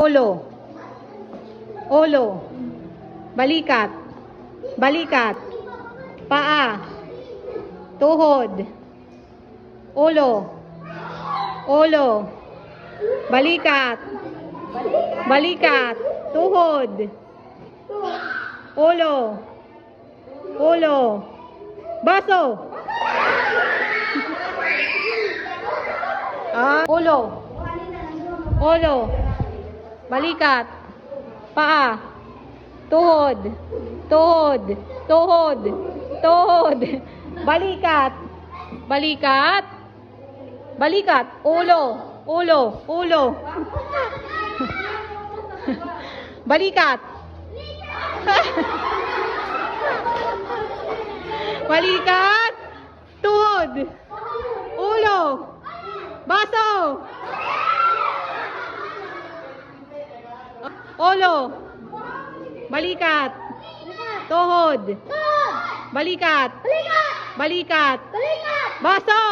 Ulo. Ulo. Balikat. Balikat. Paa. Tuhod. Ulo. Ulo. Balikat. Balikat. Tuhod. Ulo. Ulo. Baso. Ulo. Ulo. Balikat. Paa. Tuhod. Tuhod. Tuhod. Tuhod. Balikat. Balikat. Balikat. Ulo. Ulo. Ulo. Balikat. Balikat. Tuhod. Ulo. Baso. Ulo. Balikat. Tuhod. Balikat. Balikat. Baso.